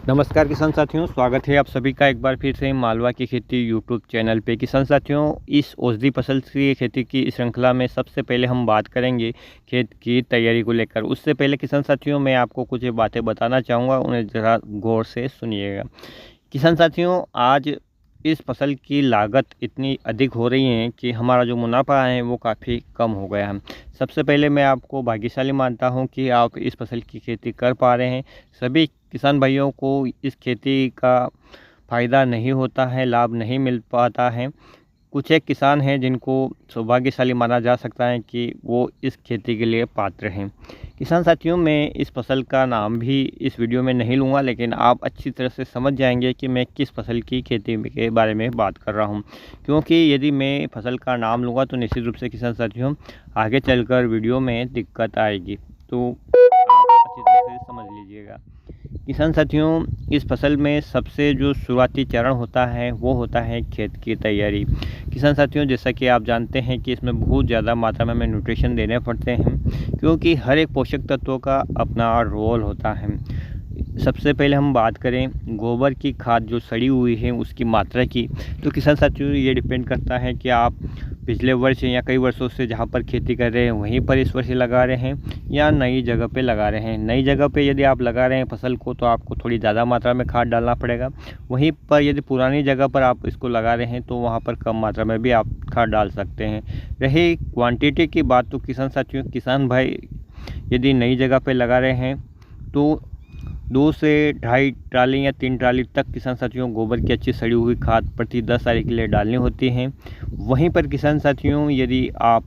नमस्कार किसान साथियों, स्वागत है आप सभी का एक बार फिर से मालवा की खेती यूट्यूब चैनल पे। किसान साथियों, इस औषधि फसल की खेती की श्रृंखला में सबसे पहले हम बात करेंगे खेत की तैयारी को लेकर। उससे पहले किसान साथियों, मैं आपको कुछ बातें बताना चाहूँगा, उन्हें ज़रा गौर से सुनिएगा। किसान साथियों, आज इस फसल की लागत इतनी अधिक हो रही है कि हमारा जो मुनाफा है वो काफ़ी कम हो गया है। सबसे पहले मैं आपको भाग्यशाली मानता हूं कि आप इस फसल की खेती कर पा रहे हैं। सभी किसान भाइयों को इस खेती का फ़ायदा नहीं होता है, लाभ नहीं मिल पाता है। कुछ एक किसान हैं जिनको सौभाग्यशाली माना जा सकता है कि वो इस खेती के लिए पात्र हैं। किसान साथियों, मैं इस फसल का नाम भी इस वीडियो में नहीं लूँगा, लेकिन आप अच्छी तरह से समझ जाएंगे कि मैं किस फसल की खेती के बारे में बात कर रहा हूँ। क्योंकि यदि मैं फसल का नाम लूँगा तो निश्चित रूप से किसान साथियों आगे चलकर वीडियो में दिक्कत आएगी, तो आप अच्छी तरह से समझ लीजिएगा। किसान साथियों, इस फसल में सबसे जो शुरुआती चरण होता है वो होता है खेत की तैयारी। किसान साथियों, जैसा कि आप जानते हैं कि इसमें बहुत ज़्यादा मात्रा में हमें न्यूट्रिशन देने पड़ते हैं, क्योंकि हर एक पोषक तत्वों का अपना रोल होता है। सबसे पहले हम बात करें गोबर की खाद जो सड़ी हुई है उसकी मात्रा की, तो किसान साथियों ये डिपेंड करता है कि आप पिछले वर्ष या कई वर्षों से जहाँ पर खेती कर रहे हैं वहीं पर इस वर्ष लगा रहे हैं या नई जगह पे लगा रहे हैं। नई जगह पे यदि आप लगा रहे हैं फसल को तो आपको थोड़ी ज़्यादा मात्रा में खाद डालना पड़ेगा। वहीं पर यदि पुरानी जगह पर आप इसको लगा रहे हैं तो वहाँ पर कम मात्रा में भी आप खाद डाल सकते हैं। रही क्वांटिटी की बात, तो किसान साथियों, किसान भाई यदि नई जगह पे लगा रहे हैं तो 2 से ढाई ट्राली या 3 ट्राली तक किसान साथियों गोबर की अच्छी सड़ी हुई खाद प्रति 10 साल के लिए डालनी होती है। वहीं पर किसान साथियों, यदि आप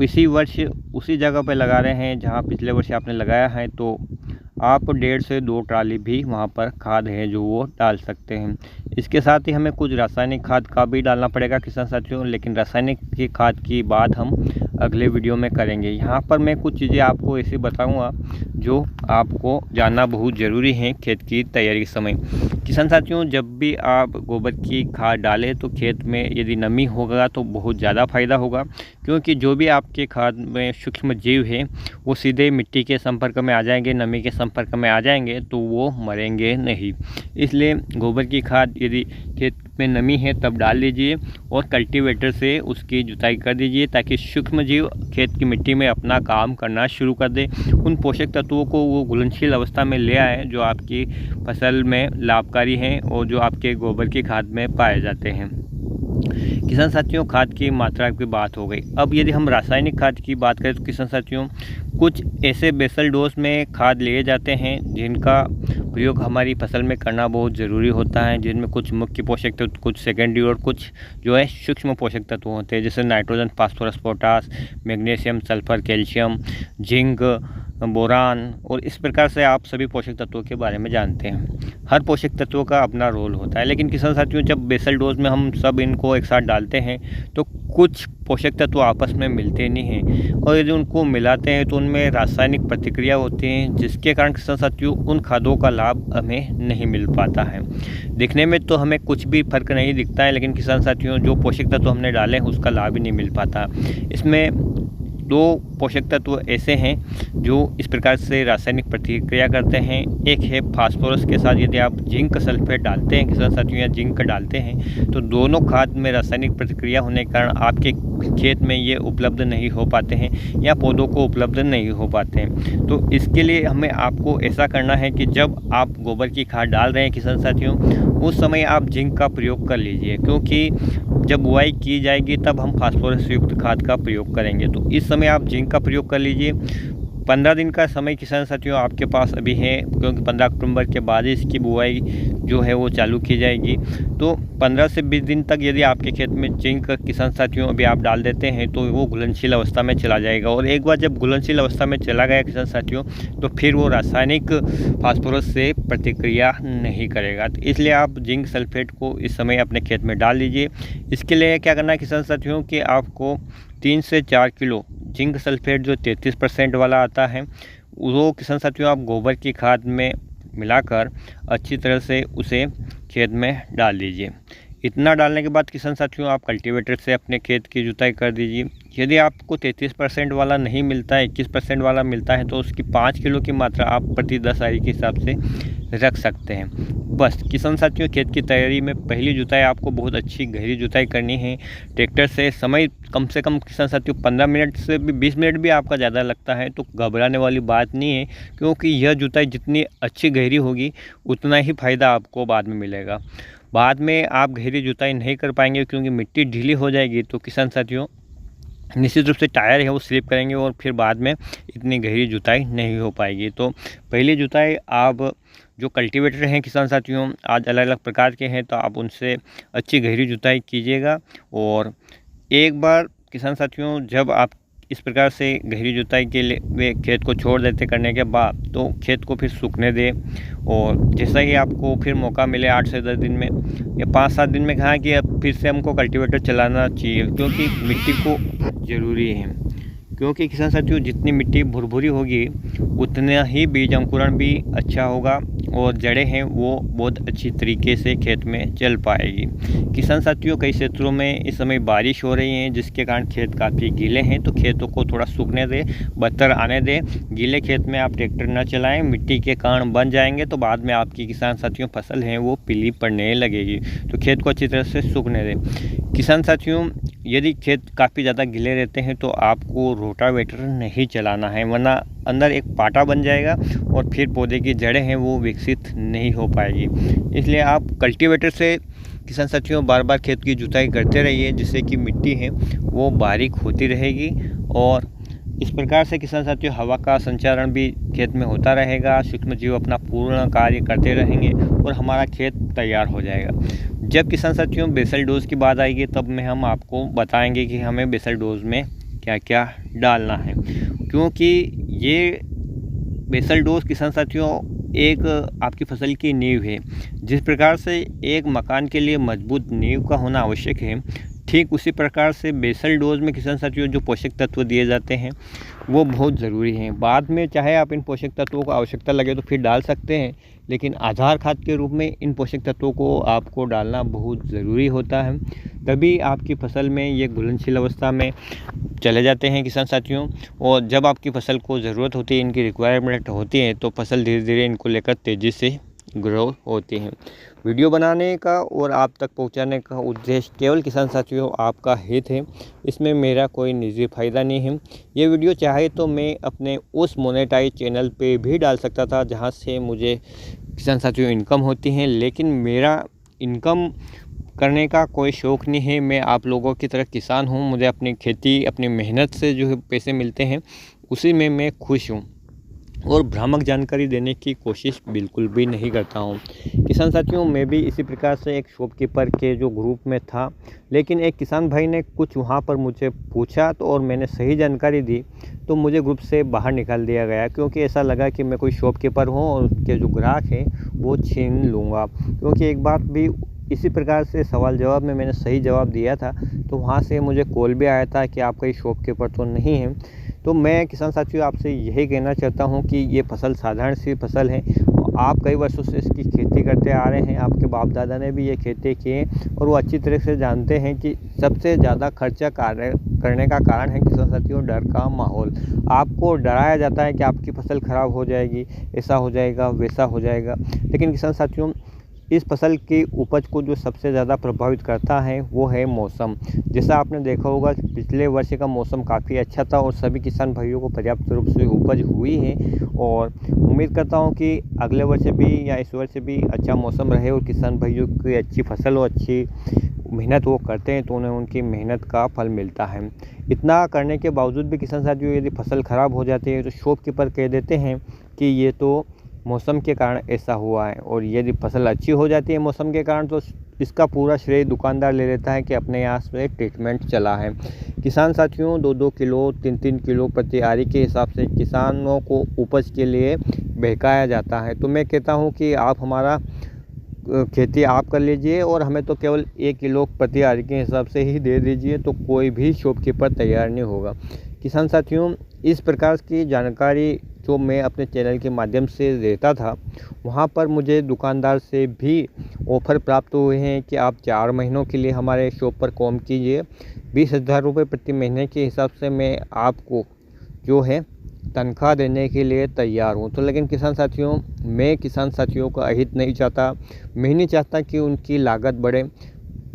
इसी वर्ष उसी जगह पर लगा रहे हैं जहां पिछले वर्ष आपने लगाया है तो आप 1.5 से 2 ट्राली भी वहां पर खाद है जो वो डाल सकते हैं। इसके साथ ही हमें कुछ रासायनिक खाद का भी डालना पड़ेगा किसान साथियों, लेकिन रासायनिक की खाद की बात हम अगले वीडियो में करेंगे। यहाँ पर मैं कुछ चीज़ें आपको ऐसे बताऊँगा जो आपको जानना बहुत ज़रूरी है खेत की तैयारी के समय। किसान साथियों, जब भी आप गोबर की खाद डालें तो खेत में यदि नमी होगा तो बहुत ज़्यादा फ़ायदा होगा, क्योंकि जो भी आपके खाद में सूक्ष्म जीव है वो सीधे मिट्टी के संपर्क में आ जाएंगे, नमी के संपर्क में आ जाएंगे तो वो मरेंगे नहीं। इसलिए गोबर की खाद यदि खेत में नमी है तब डाल दीजिए और कल्टीवेटर से उसकी जुताई कर दीजिए, ताकि सूक्ष्म जीव खेत की मिट्टी में अपना काम करना शुरू कर दे, उन पोषक तत्वों को वो घुलनशील अवस्था में ले आए जो आपकी फसल में लाभकारी हैं और जो आपके गोबर की खाद में पाए जाते हैं। किसान साथियों, खाद की मात्रा की बात हो गई। अब यदि हम रासायनिक खाद की बात करें तो किसान साथियों कुछ ऐसे बेसल डोज में खाद लिए जाते हैं जिनका प्रयोग हमारी फसल में करना बहुत ज़रूरी होता है, जिनमें कुछ मुख्य पोषक तत्व, कुछ सेकेंडरी और कुछ जो है सूक्ष्म पोषक तत्व होते हैं, जैसे nitrogen, phosphorus, potash, magnesium, sulphur, calcium, zinc, boron, और इस प्रकार से आप सभी पोषक तत्वों के बारे में जानते हैं। हर पोषक तत्वों का अपना रोल होता है, लेकिन किसान साथियों जब बेसल डोज में हम सब इनको एक साथ डालते हैं तो कुछ पोषक तत्व आपस में मिलते नहीं हैं, और यदि उनको मिलाते हैं तो उनमें रासायनिक प्रतिक्रिया होती है, जिसके कारण किसान साथियों उन खादों का लाभ हमें नहीं मिल पाता है। दिखने में तो हमें कुछ भी फर्क नहीं दिखता है, लेकिन किसान साथियों जो पोषक तत्व हमने डाले हैं उसका लाभ ही नहीं मिल पाता। इसमें 2 पोषक तत्व ऐसे हैं जो इस प्रकार से रासायनिक प्रतिक्रिया करते हैं। एक है फास्फोरस के साथ यदि आप जिंक सल्फेट डालते हैं किसान साथियों, या जिंक डालते हैं तो दोनों खाद में रासायनिक प्रतिक्रिया होने के कारण आपके खेत में ये उपलब्ध नहीं हो पाते हैं या पौधों को उपलब्ध नहीं हो पाते हैं। तो इसके लिए हमें आपको ऐसा करना है कि जब आप गोबर की खाद डाल रहे हैं किसान साथियों, उस समय आप जिंक का प्रयोग कर लीजिए, क्योंकि जब बुआई की जाएगी तब हम फास्फोरस युक्त खाद का प्रयोग करेंगे। तो इस समय आप जिंक का प्रयोग कर लीजिए। 15 दिन का समय किसान साथियों आपके पास अभी है, क्योंकि 15 अक्टूबर के बाद ही इसकी बुआई जो है वो चालू की जाएगी। तो 15 से 20 दिन तक यदि आपके खेत में जिंक किसान साथियों अभी आप डाल देते हैं तो वो घुलनशील अवस्था में चला जाएगा, और एक बार जब घुलनशील अवस्था में चला गया किसान साथियों तो फिर वो रासायनिक फास्फोरस से प्रतिक्रिया नहीं करेगा। तो इसलिए आप जिंक सल्फेट को इस समय अपने खेत में डाल दीजिए। इसके लिए क्या करना है किसान साथियों कि आपको 3 से 4 किलो जिंक सल्फेट जो 33% वाला आता है वो किसान साथियों आप गोबर की खाद में मिलाकर अच्छी तरह से उसे खेत में डाल दीजिए। इतना डालने के बाद किसान साथियों आप कल्टीवेटर से अपने खेत की जुताई कर दीजिए। यदि आपको 33% वाला नहीं मिलता है, 21% वाला मिलता है, तो उसकी 5 किलो की मात्रा आप प्रति 10 आरी के हिसाब से रख सकते हैं। बस किसान साथियों, खेत की तैयारी में पहली जुताई आपको बहुत अच्छी गहरी जुताई करनी है ट्रैक्टर से। समय कम से कम किसान साथियों 15 मिनट से भी 20 मिनट भी आपका ज़्यादा लगता है तो घबराने वाली बात नहीं है, क्योंकि यह जुताई जितनी अच्छी गहरी होगी उतना ही फ़ायदा आपको बाद में मिलेगा। बाद में आप गहरी जुताई नहीं कर पाएंगे क्योंकि मिट्टी ढीली हो जाएगी, तो किसान साथियों निश्चित रूप से टायर है वो स्लिप करेंगे और फिर बाद में इतनी गहरी जुताई नहीं हो पाएगी। तो पहली जुताई आप जो कल्टीवेटर हैं किसान साथियों, आज अलग अलग प्रकार के हैं, तो आप उनसे अच्छी गहरी जुताई कीजिएगा। और एक बार किसान साथियों जब आप इस प्रकार से गहरी जुताई के लिए वे खेत को छोड़ देते करने के बाद, तो खेत को फिर सूखने दें। और जैसा ही आपको फिर मौका मिले 8 से 10 दिन में या 5-7 दिन में कहा कि अब फिर से हमको कल्टीवेटर चलाना चाहिए, क्योंकि मिट्टी को ज़रूरी है। क्योंकि किसान साथियों जितनी मिट्टी भुरभुरी होगी उतना ही बीज अंकुरण भी अच्छा होगा और जड़ें हैं वो बहुत अच्छी तरीके से खेत में चल पाएगी। किसान साथियों कई क्षेत्रों में इस समय बारिश हो रही है, जिसके कारण खेत काफ़ी गीले हैं, तो खेतों को थोड़ा सूखने दें, बत्तर आने दें। गीले खेत में आप ट्रैक्टर न चलाएं, मिट्टी के कारण बन जाएंगे तो बाद में आपकी किसान साथियों फसल है वो पीली पड़ने लगेगी। तो खेत को अच्छी तरह से सूखने दें। किसान साथियों यदि खेत काफ़ी ज़्यादा गीले रहते हैं तो आपको रोटावेटर नहीं चलाना है, वरना अंदर एक पाटा बन जाएगा और फिर पौधे की जड़ें हैं वो विकसित नहीं हो पाएगी। इसलिए आप कल्टीवेटर से किसान साथियों बार बार खेत की जुताई करते रहिए, जिससे कि मिट्टी है वो बारीक होती रहेगी। और इस प्रकार से किसान साथियों हवा का संचारण भी खेत में होता रहेगा, सूक्ष्म जीव अपना पूर्ण कार्य करते रहेंगे और हमारा खेत तैयार हो जाएगा। जब किसान साथियों बेसल डोज की बात आएगी तब में हम आपको बताएंगे कि हमें बेसल डोज में क्या क्या डालना है, क्योंकि ये बेसल डोज किसान साथियों एक आपकी फसल की नींव है। जिस प्रकार से एक मकान के लिए मजबूत नींव का होना आवश्यक है, ठीक उसी प्रकार से बेसल डोज में किसान साथियों जो पोषक तत्व दिए जाते हैं वो बहुत ज़रूरी हैं। बाद में चाहे आप इन पोषक तत्वों को आवश्यकता लगे तो फिर डाल सकते हैं, लेकिन आधार खाद के रूप में इन पोषक तत्वों को आपको डालना बहुत ज़रूरी होता है। तभी आपकी फसल में ये घुलनशील अवस्था में चले जाते हैं किसान साथियों। और जब आपकी फसल को ज़रूरत होती है, इनकी रिक्वायरमेंट होती है, तो फसल धीरे धीरे इनको लेकर तेज़ी से ग्रो होती है। वीडियो बनाने का और आप तक पहुंचाने का उद्देश्य केवल किसान साथियों आपका हित है, इसमें मेरा कोई निजी फ़ायदा नहीं है। ये वीडियो चाहे तो मैं अपने उस मोनेटाइज चैनल पे भी डाल सकता था जहां से मुझे किसान साथियों इनकम होती है, लेकिन मेरा इनकम करने का कोई शौक़ नहीं है। मैं आप लोगों की तरह किसान हूँ, मुझे अपनी खेती अपनी मेहनत से जो पैसे मिलते हैं उसी में मैं खुश हूँ और भ्रामक जानकारी देने की कोशिश बिल्कुल भी नहीं करता हूँ। किसान साथियों मैं भी इसी प्रकार से एक शॉपकीपर के जो ग्रुप में था, लेकिन एक किसान भाई ने कुछ वहाँ पर मुझे पूछा तो और मैंने सही जानकारी दी तो मुझे ग्रुप से बाहर निकाल दिया गया, क्योंकि ऐसा लगा कि मैं कोई शॉपकीपर हूँ और उनके जो ग्राहक हैं वो छीन लूँगा। क्योंकि एक बात भी इसी प्रकार से सवाल जवाब में मैंने सही जवाब दिया था, तो वहाँ से मुझे कॉल भी आया था कि आप कोई शॉपकीपर तो नहीं हैं। तो मैं किसान साथियों आपसे यही कहना चाहता हूं कि ये फसल साधारण सी फसल है, आप कई वर्षों से इसकी खेती करते आ रहे हैं, आपके बाप दादा ने भी ये खेती की है और वो अच्छी तरह से जानते हैं कि सबसे ज़्यादा खर्चा करने का कारण है किसान साथियों डर का माहौल। आपको डराया जाता है कि आपकी फसल ख़राब हो जाएगी, ऐसा हो जाएगा वैसा हो जाएगा, लेकिन किसान साथियों इस फसल की उपज को जो सबसे ज़्यादा प्रभावित करता है वो है मौसम। जैसा आपने देखा होगा कि पिछले वर्ष का मौसम काफ़ी अच्छा था और सभी किसान भाइयों को पर्याप्त रूप से उपज हुई है, और उम्मीद करता हूं कि अगले वर्ष भी या इस वर्ष भी अच्छा मौसम रहे और किसान भाइयों की अच्छी फसल हो, अच्छी मेहनत वो करते हैं तो उन्हें उनकी मेहनत का फल मिलता है। इतना करने के बावजूद भी किसान साथियों यदि फसल ख़राब हो जाती है तो शॉपकीपर कह देते हैं कि ये तो मौसम के कारण ऐसा हुआ है, और यदि फसल अच्छी हो जाती है मौसम के कारण तो इसका पूरा श्रेय दुकानदार ले लेता है कि अपने यहाँ से ट्रीटमेंट चला है। किसान साथियों 2-2 किलो 3-3 किलो प्रति आरी के हिसाब से किसानों को उपज के लिए बहकाया जाता है। तो मैं कहता हूँ कि आप हमारा खेती आप कर लीजिए और हमें तो केवल 1 किलो प्रति आरी के हिसाब से ही दे दीजिए, तो कोई भी शॉपकीपर तैयार नहीं होगा। किसान साथियों इस प्रकार की जानकारी जो मैं अपने चैनल के माध्यम से देता था, वहाँ पर मुझे दुकानदार से भी ऑफ़र प्राप्त हुए हैं कि आप 4 महीनों के लिए हमारे शॉप पर काम कीजिए, 20,000 रुपये प्रति महीने के हिसाब से मैं आपको जो है तनख्वाह देने के लिए तैयार हूँ। तो लेकिन किसान साथियों, मैं किसान साथियों का अहित नहीं चाहता। मैं नहीं चाहता कि उनकी लागत बढ़े।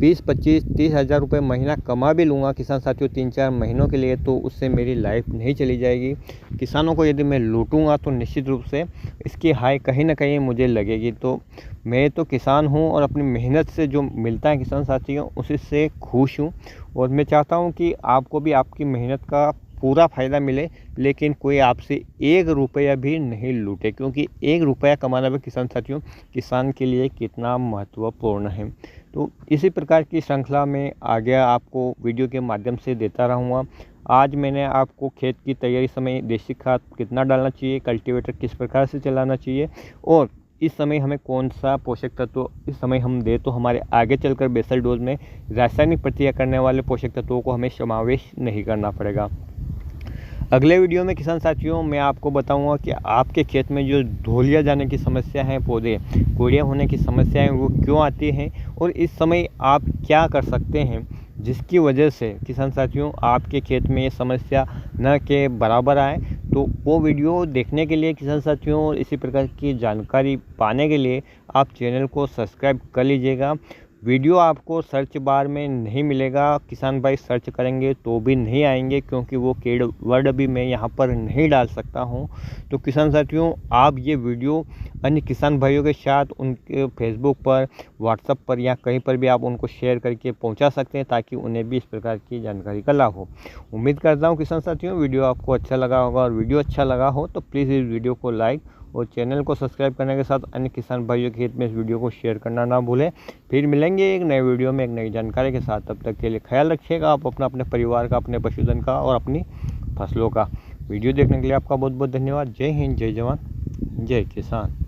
20, 25, 30 हज़ार रुपये महीना कमा भी लूँगा किसान साथियों 3-4 महीनों के लिए, तो उससे मेरी लाइफ नहीं चली जाएगी। किसानों को यदि मैं लूटूंगा तो निश्चित रूप से इसकी हाय कहीं ना कहीं मुझे लगेगी। तो मैं तो किसान हूं और अपनी मेहनत से जो मिलता है किसान साथियों, उसी से खुश हूं। और मैं चाहता हूं कि आपको भी आपकी मेहनत का पूरा फ़ायदा मिले, लेकिन कोई आपसे 1 रुपया भी नहीं लूटे, क्योंकि 1 रुपया कमाना भी किसान साथियों किसान के लिए कितना महत्वपूर्ण है। तो इसी प्रकार की श्रृंखला में आगे आपको वीडियो के माध्यम से देता रहूँगा। आज मैंने आपको खेत की तैयारी समय देसी खाद कितना डालना चाहिए, कल्टीवेटर किस प्रकार से चलाना चाहिए और इस समय हमें कौन सा पोषक तत्व इस समय हम दे तो हमारे आगे चलकर बेसल डोज में रासायनिक प्रतिक्रिया करने वाले पोषक तत्वों को हमें समावेश नहीं करना पड़ेगा। अगले वीडियो में किसान साथियों मैं आपको बताऊंगा कि आपके खेत में जो धोलिया जाने की समस्या है, पौधे कोड़िया होने की समस्या है, वो क्यों आती है और इस समय आप क्या कर सकते हैं जिसकी वजह से किसान साथियों आपके खेत में ये समस्या न के बराबर आए। तो वो वीडियो देखने के लिए किसान साथियों और इसी प्रकार की जानकारी पाने के लिए आप चैनल को सब्सक्राइब कर लीजिएगा। वीडियो आपको सर्च बार में नहीं मिलेगा, किसान भाई सर्च करेंगे तो भी नहीं आएंगे, क्योंकि वो कीवर्ड भी मैं यहाँ पर नहीं डाल सकता हूँ। तो किसान साथियों आप ये वीडियो अन्य किसान भाइयों के साथ उनके फेसबुक पर, व्हाट्सएप पर या कहीं पर भी आप उनको शेयर करके पहुँचा सकते हैं, ताकि उन्हें भी इस प्रकार की जानकारी का लाभ हो। उम्मीद करता हूँ किसान साथियों वीडियो आपको अच्छा लगा होगा, और वीडियो अच्छा लगा हो तो प्लीज़ इस वीडियो को लाइक और चैनल को सब्सक्राइब करने के साथ अन्य किसान भाइयों के हित में इस वीडियो को शेयर करना ना भूलें। फिर मिलेंगे एक नए वीडियो में एक नई जानकारी के साथ। तब तक के लिए ख्याल रखिएगा आप अपना, अपने परिवार का, अपने पशुधन का और अपनी फसलों का। वीडियो देखने के लिए आपका बहुत बहुत धन्यवाद। जय हिंद, जय जवान, जय किसान।